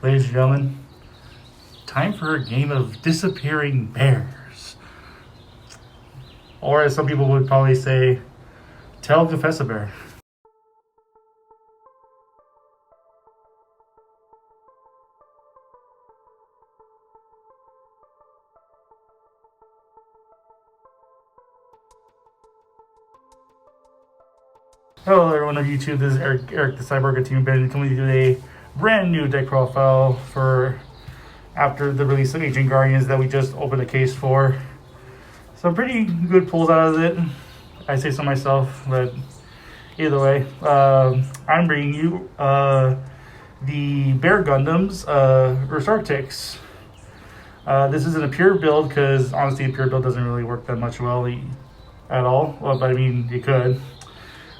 Ladies and gentlemen, time for a game of disappearing bears. Or as some people would probably say, tell confess a bear. Hello everyone of YouTube, this is Eric the Cyborg team been coming to do a brand new deck profile for after the release of Ancient Guardians that we just opened a case for. Some pretty good pulls out of it, I say so myself, but either way, I'm bringing you the Bear Gundams Ursarctics. This isn't a pure build because honestly a pure build doesn't really work that much well at all, well, but I mean it could.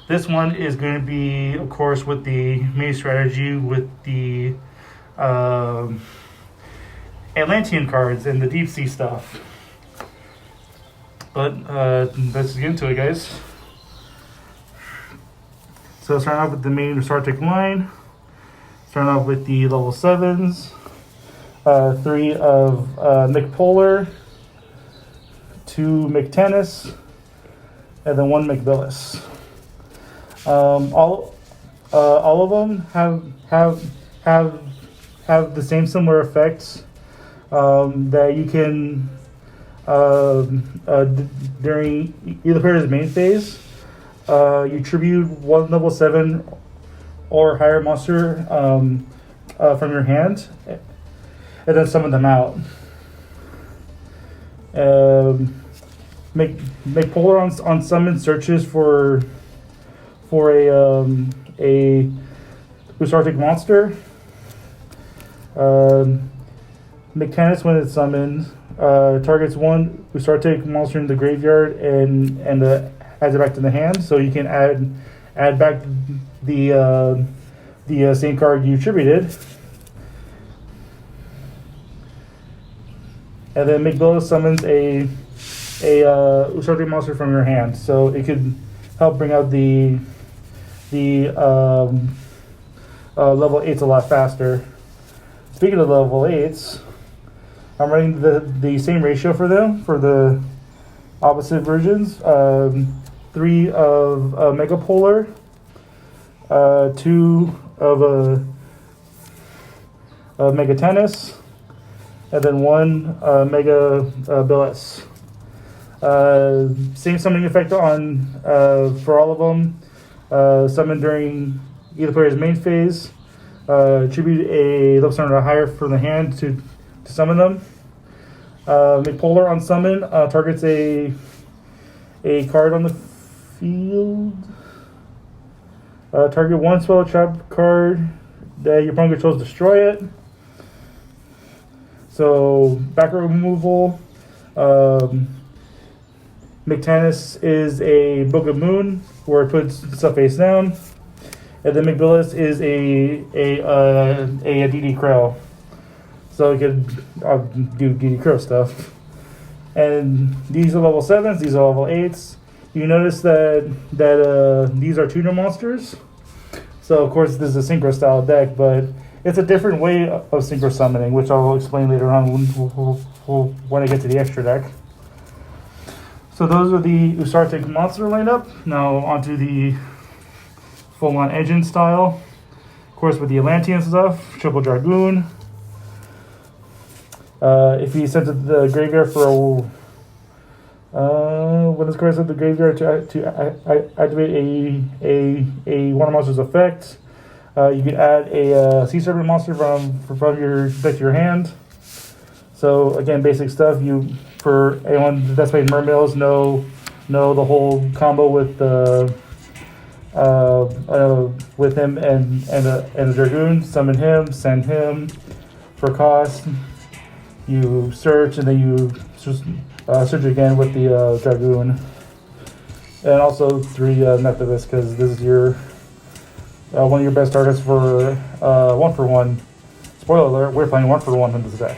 This one is going to be, of course, with the main strategy with the Atlantean cards and the deep sea stuff. But let's get into it, guys. So starting off with the main Ursarctic line. Starting off with the level 7s. 3 of McPolar, 2 McTennis, and then 1 McBillis. All of them have the same similar effects that you can during either player's main phase. You tribute 1 level 7 or higher monster from your hand, and then summon them out. Make polar on summon searches for a Ursarctic monster. McTennis, when it's summoned, targets 1 Ursarctic monster in the graveyard and adds it back to the hand. So you can add back the same card you attributed. And then McBillis summons a Ursarctic monster from your hand, so it could help bring out the level 8s a lot faster. Speaking of level 8s, I'm running the same ratio for them for the opposite versions. 3 of Megapolar, 2 of Mega Tennis, and then 1 Mega Billis. Same summoning effect on for all of them. Summon during either player's main phase. Tribute a level 7 or higher from the hand to summon them. McPolar on summon targets a card on the field. Target 1 spell trap card that your opponent controls, destroy it. So background removal. McTennis is a Book of Moon, where it puts stuff face down, and then McBillis is a DD Crow, so it could do DD Crow stuff. And these are level 7s, these are level 8s. You notice that these are tuner monsters. So of course this is a synchro style deck, but it's a different way of synchro summoning, which I'll explain later on when I get to the extra deck. So those are the Ursarctic monster lineup. Now onto the full-on engine style. Of course, with the Atlantean stuff, Triple Dragoon. If you sent to the graveyard for when this card is sent to the graveyard to activate a one of monster's effect, you can add a Sea Serpent monster from your deck to your hand. So again, basic stuff. For anyone that's played Mermills, know the whole combo with him and the Dragoon. Summon him, send him for cost. You search, and then you search again with the Dragoon, and also 3 Methodist, because this is your one of your best targets for 1-for-1. Spoiler alert: we're playing 1-for-1 in this deck.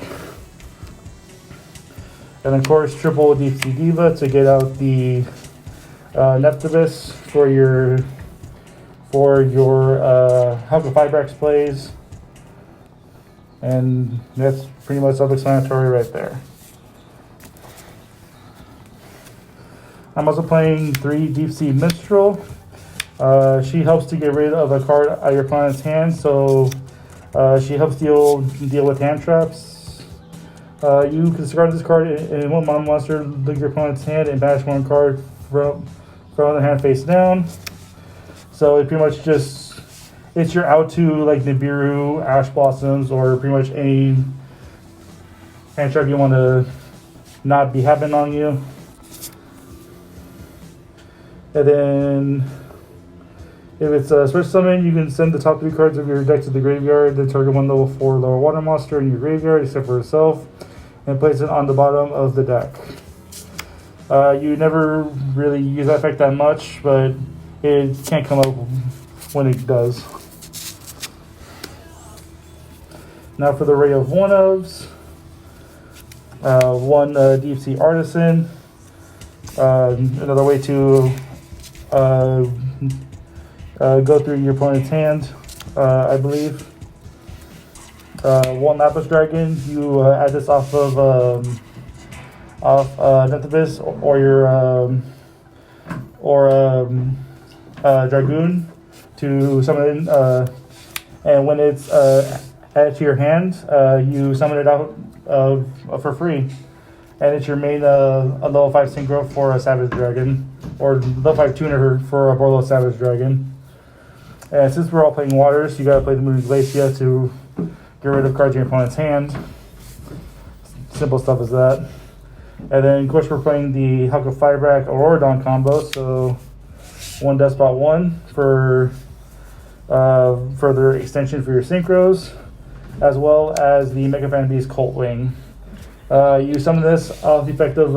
And of course, triple Deep Sea Diva to get out the Neptibus for your Helga Fibrax plays. And that's pretty much self-explanatory right there. I'm also playing 3 Deep Sea Minstrel. She helps to get rid of a card out of your opponent's hand, so she helps deal with hand traps. You can discard this card in one monster, look at your opponent's hand, and banish 1 card from the hand face down. So it pretty much just, it's your out to like Nibiru, Ash Blossoms, or pretty much any hand trap you want to not be happening on you. And then if it's a special summon, you can send the top 3 cards of your deck to the graveyard, then target 1 level 4 lower water monster in your graveyard except for itself, and place it on the bottom of the deck. You never really use that effect that much, but it can't come up when it does. Now for the Ray of One-Ofs. 1 Deep Sea Artisan. Another way to go through your opponent's hand, I believe. 1 Lapis Dragon. You add this off of Nethybis or your Dragoon to summon it, and when it's added to your hand, you summon it out for free, and it's your main a level 5 synchro for a Savage Dragon, or level 5 tuner for a Borlo Savage Dragon. And since we're all playing waters, you gotta play the Moon Glacia to get rid of cards in your opponent's hand. Simple stuff as that. And then, of course, we're playing the Halka Fireback Auroradon combo, so 1 Despot 1 for further extension for your synchros, as well as the Mega Fan Beast Colt Wing. You summon this off the effect of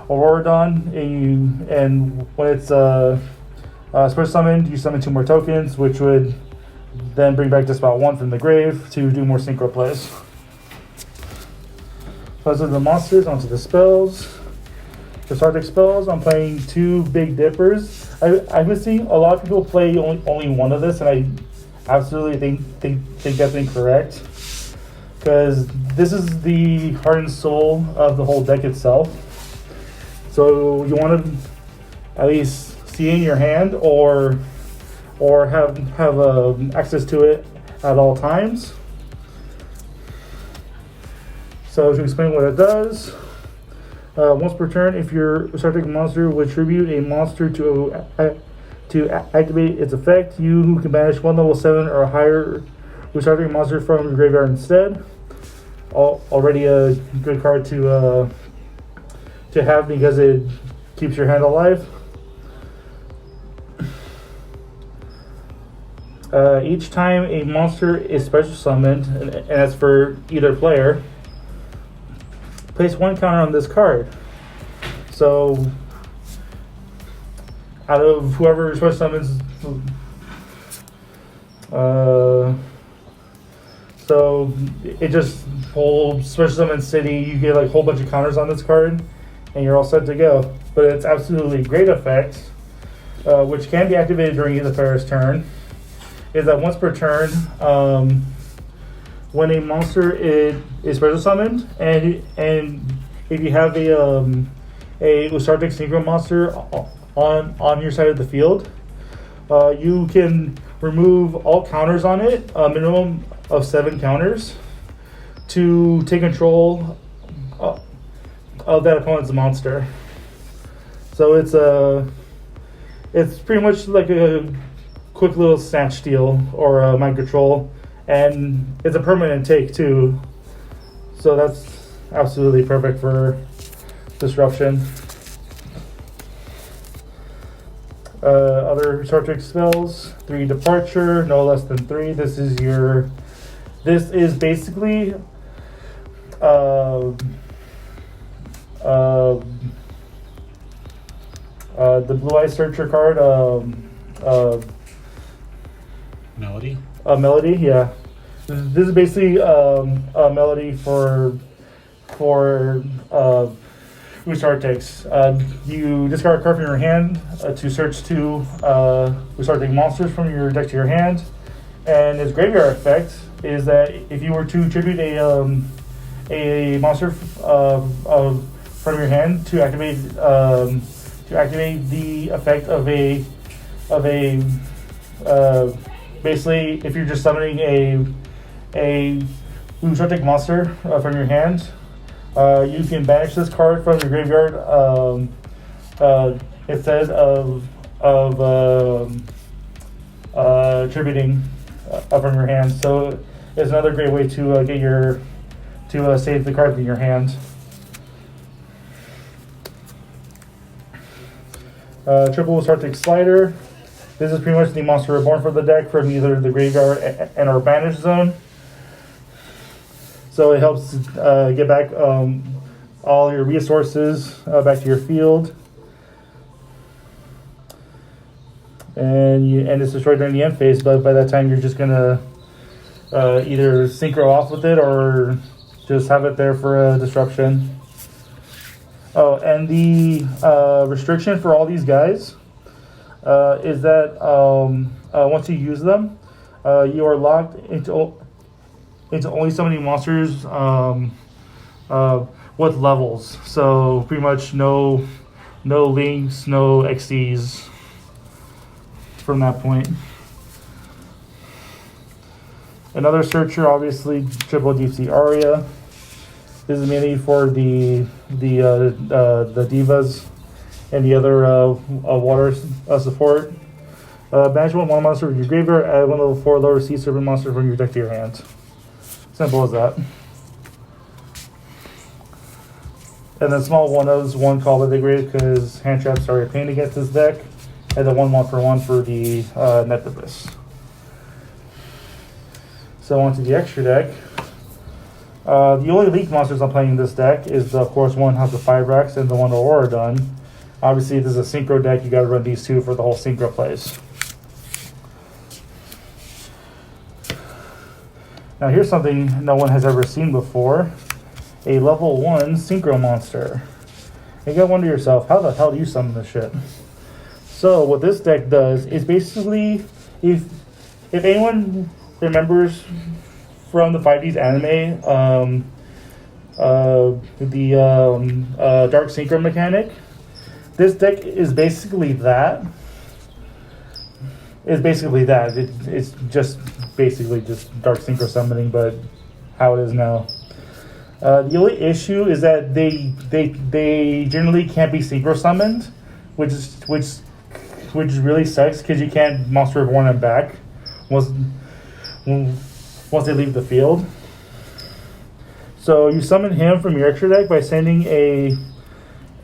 Auroradon, and when it's special summoned, you summon 2 more tokens, which would then bring back Despot 1 from the grave to do more synchro plays. Those are the monsters, onto the spells. For Ursarctic spells, I'm playing 2 Big Dippers. I've been seeing a lot of people play only 1 of this, and I absolutely think that's incorrect. Because this is the heart and soul of the whole deck itself. So you want to at least see it in your hand, or have access to it at all times. So to explain what it does, once per turn, if your Ursarctic monster would tribute a monster to activate its effect, you can banish 1 level 7 or higher Ursarctic monster from your graveyard instead. Already a good card to have because it keeps your hand alive. Each time a monster is special summoned, and that's for either player, place 1 counter on this card. So, out of whoever special summons, so it just whole special summon city. You get like a whole bunch of counters on this card, and you're all set to go. But it's absolutely great effect, which can be activated during either player's turn. Is that once per turn, when a monster is special summoned, and if you have a Ursarctic synchro monster on your side of the field, you can remove all counters on it, a minimum of 7 counters, to take control of that opponent's monster. So it's pretty much like a quick little snatch steal or a mind control, and it's a permanent take too. So that's absolutely perfect for disruption. Other Ursarctic spells: 3 Departure, no less than 3. This is basically the Blue Eye Searcher card. Melody? Melody, yeah. This is basically a melody for Ursarctics. You discard a card from your hand to search 2 Ursarctic monsters from your deck to your hand. And his graveyard effect is that if you were to tribute a monster from your hand to activate the effect of a basically if you're just summoning a Ursarctic monster from your hand, you can banish this card from your graveyard instead of tributing from your hand. So it's another great way to get your save the cards in your hand. Triple Ursarctic Slider. This is pretty much the monster reborn for the deck from either the graveyard and or banish zone. So it helps get back all your resources back to your field. And it's destroyed during the end phase, but by that time you're just gonna either synchro off with it or just have it there for a disruption. Oh, and the restriction for all these guys is that once you use them, you are locked into only summoning monsters with levels. So pretty much no links, no XCs from that point. Another searcher, obviously, triple Deep Sea Aria. This is mainly for the divas and the other water support. Banish one monster from your graveyard, add one level 4 lower sea serpent monster from your deck to your hand. Simple as that. And then small one call that they grade because hand traps are a pain against this deck. And then 1/1 for the Nephibus. So onto the extra deck. The only leak monsters I'm playing in this deck is, of course, one has the Fibrax and the one Aurora done. Obviously, this is a synchro deck. You got to run these two for the whole synchro plays. Now, here's something no one has ever seen before: a level 1 synchro monster. You gotta wonder yourself, how the hell do you summon this shit? So, what this deck does is basically, if anyone remembers from the 5D's anime, the Dark Synchro mechanic, this deck is basically that. It's just basically just Dark Synchro summoning, but how it is now. The only issue is that they generally can't be synchro summoned, which really sucks because you can't monster reborn them back once they leave the field. So you summon him from your extra deck by sending a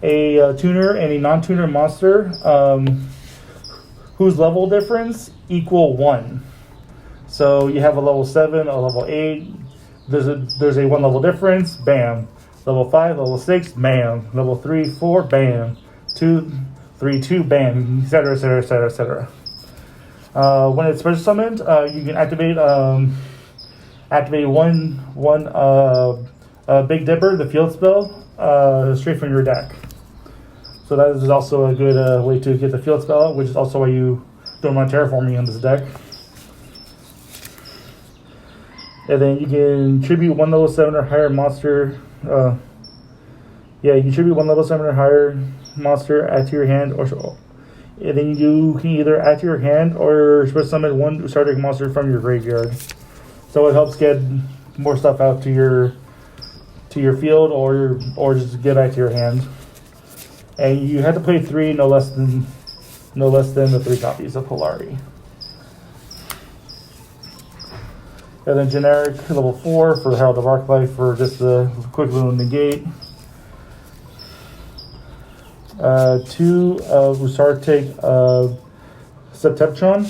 tuner and a non-tuner monster whose level difference equal 1. So you have a level 7, a level 8. There's a 1 level difference. Bam. Level 5, level 6. Bam. Level 3, 4. Bam. 2, 3, 2. Bam. Etc. Etc. Etc. Etc. When it's special summoned, you can activate one Big Dipper, the field spell, straight from your deck. So that is also a good way to get the field spell out, which is also why you don't run terraforming on this deck. And then you can tribute 1 level 7 or higher monster. You can tribute 1 level 7 or higher monster, add to your hand, and then you can either add to your hand or special summon 1 Ursarctic monster from your graveyard. So it helps get more stuff out to your field or just get back to your hand. And you have to play 3, no less than the 3 copies of Polari. And then generic level 4 for the Herald of Arclight for just the quick little negate. 2 of Ursarctic Septeptron.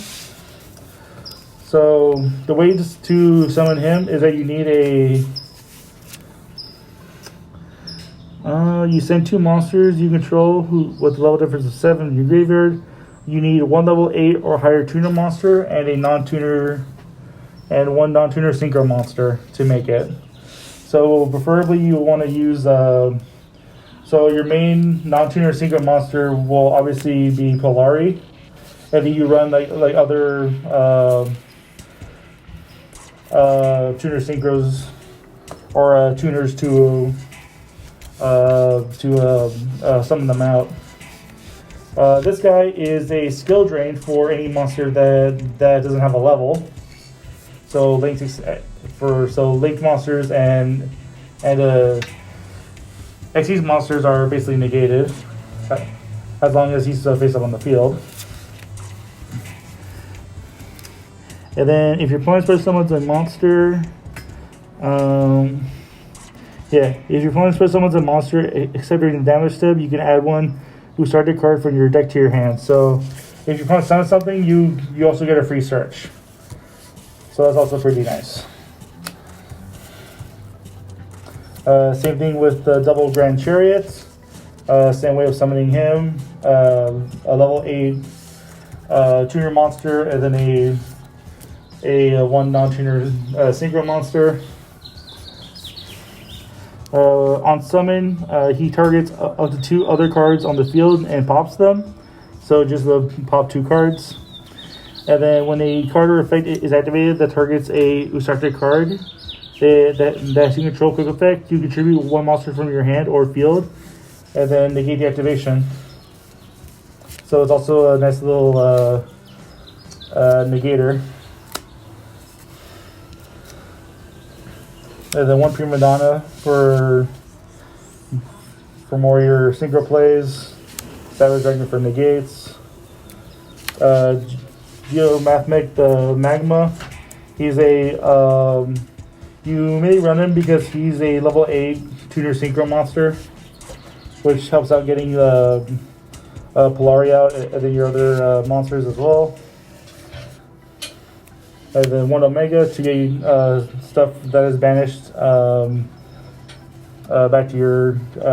So the way to summon him is that you need you send 2 monsters you control with level difference of 7 in your graveyard. You need 1 level 8 or higher tuner monster and a non-tuner and 1 non-tuner synchro monster to make it. So preferably you want to use so your main non-tuner synchro monster will obviously be Polari, and then you run like other tuner synchros or tuners to summon them out. This guy is a skill drain for any monster that doesn't have a level. So linked monsters and Xyz monsters are basically negated as long as he's face up on the field. And then if your opponent special summons a monster, if your opponent special summons a monster except during the damage step, you can add one Ursarctic card from your deck to your hand. So if your opponent summons something, you also get a free search. So that's also pretty nice. Same thing with the double Grand Chariot. Same way of summoning him. A level 8 tuner monster, and then a one non-tuner synchro monster. On summon, he targets up to 2 other cards on the field and pops them. So just pop 2 cards. And then when a card or effect is activated that targets a Ursarctic card, that control quick effect, you contribute 1 monster from your hand or field, and then negate the activation. So it's also a nice little negator. And then 1 Prima Donna for more of your synchro plays. Cyborg Dragon for negates. Geomathmic the Magma. He's a you may run him because he's a level 8 tuner synchro monster, which helps out getting Polari out and then your other monsters as well. And then 1 Omega to get stuff that is banished back to your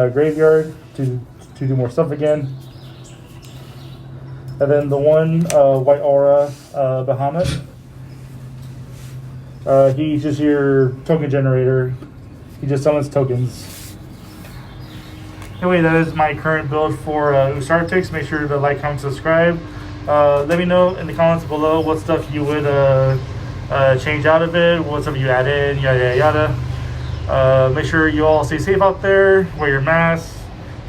graveyard to do more stuff again. And then the 1 White Aura Bahamut. He's just your token generator. He just summons tokens. Anyway, that is my current build for Ursarctic. Make sure to like, comment, subscribe. Let me know in the comments below what stuff you would change out of it, what stuff you add in, yada yada yada. Make sure you all stay safe out there, wear your mask,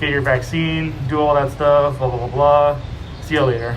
get your vaccine, do all that stuff, blah blah blah blah. See you later.